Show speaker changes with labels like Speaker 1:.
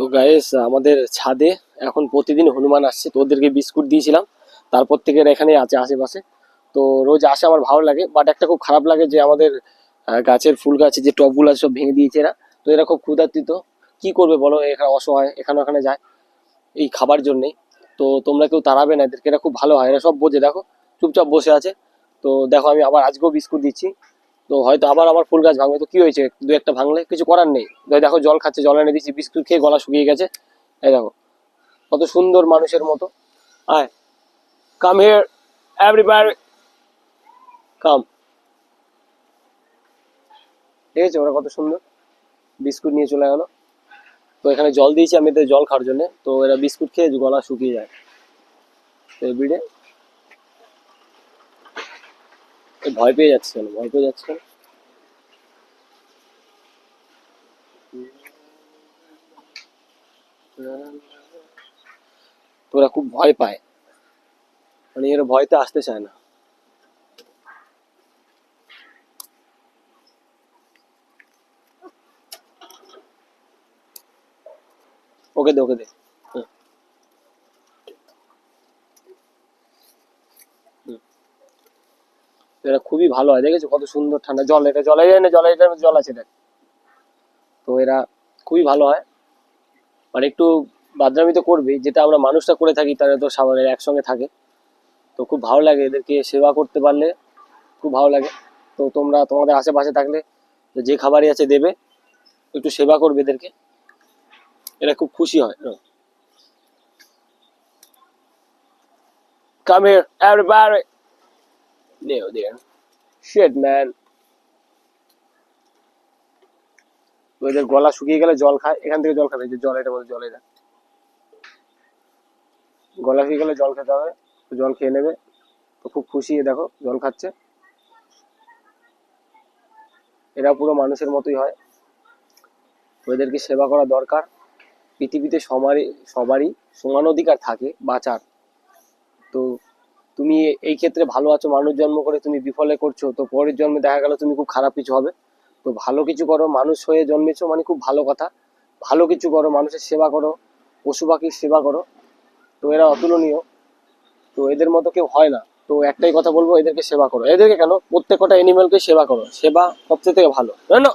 Speaker 1: তো গাইস আমাদের ছাদে এখন প্রতিদিন হনুমান আসছে, তো ওদেরকে বিস্কুট দিয়েছিলাম। তারপর থেকে এরা এখানে আছে আশেপাশে। তো রোজ আসে, আমার ভালো লাগে, বাট একটা খুব খারাপ লাগে যে আমাদের গাছের ফুল গাছে যে টবগুলো আছে সব ভেঙে দিয়েছে এরা। তো এরা খুব ক্ষুধার্তিত, কি করবে বলো, এখানে অসহায়, এখানে ওখানে যায় এই খাবার জন্যেই। তো তোমরা কেউ তাড়াবে না এদেরকে, এরা খুব ভালো হয়, এরা সব বোঝে, দেখো চুপচাপ বসে আছে। তো দেখো আমি আবার আজকেও বিস্কুট দিচ্ছি। তো হয়তো আবার আমার ফুল গাছ ভাঙবে, তো কি হয়েছে, দু একটা ভাঙলে কিছু করার নেই। দেখো জল খাচ্ছে, জল এনে দিচ্ছি, বিস্কুট খেয়ে গলা শুকিয়ে গেছে। এই দেখো কত সুন্দর মানুষের মতো। আয়, কাম হিয়ার এভরিবডি, কাম। ঠিক আছে, ওরা কত সুন্দর বিস্কুট নিয়ে চলে গেল। তো এখানে জল দিয়েছি আমি এদের জল খাওয়ার জন্য, তো এরা বিস্কুট খেয়ে গলা শুকিয়ে যায়। তো এভরিডে ভয় পেয়ে যাচ্ছে কেন, ভয় পেয়ে যাচ্ছে কেন? তো ওরা খুব ভয় পায়, মানে এরা ভয়তে আসতে চায় না। ওকে দে, ওকে দে। হুম, হুম। তো এরা খুবই ভালো হয়, দেখেছো কত সুন্দর ঠান্ডা জল, এটা জলে যায় না, জলে এটার মধ্যে জল আছে দেখ। তো এরা খুবই ভালো হয়, মানে একটু বাদরামি তো করবেই, যেটা আমরা মানুষটা করে থাকি তারা তো স্বাভাবিক একসঙ্গে থাকে। তো খুব ভালো লাগে এদেরকে সেবা করতে পারলে, খুব ভালো লাগে। তো তোমরা তোমাদের আশেপাশে থাকলে যে খাবারই আছে দেবে, একটু সেবা করবে এদেরকে, এরা খুব খুশি হয়। কাম হিয়ার এভরিবডি, নেও দেয়ার, শিট ম্যান। তো এদের গলা শুকিয়ে গেলে জল খায়, এখান থেকে জল খাবে, যে জল এটা বলে জল, এটা গলা শুকিয়ে গেলে জল খেতে হবে, তো জল খেয়ে নেবে। তো খুব খুশি, দেখো জল খাচ্ছে। এরা পুরো মানুষের মতোই হয়, তো এদেরকে সেবা করা দরকার। পৃথিবীতে সবারই সবারই সমান অধিকার থাকে বাঁচার। তো তুমি এই ক্ষেত্রে ভালো আছো, মানুষ জন্ম করে তুমি বিফলে করছো, তো পরের জন্মে দেখা গেল তুমি খুব খারাপ কিছু হবে। তো ভালো কিছু করো, মানুষ হয়ে জন্মেছো মানে খুব ভালো কথা। ভালো কিছু করো, মানুষের সেবা করো, পশু পাখির সেবা করো। তো এরা অতুলনীয়, তো এদের মতো কেউ হয় না। তো একটাই কথা বলবো, এদেরকে সেবা করো, এদেরকে কেন, প্রত্যেকটা এনিমেলকে সেবা করো, সেবা সবচেয়ে থেকে ভালো, তাই না?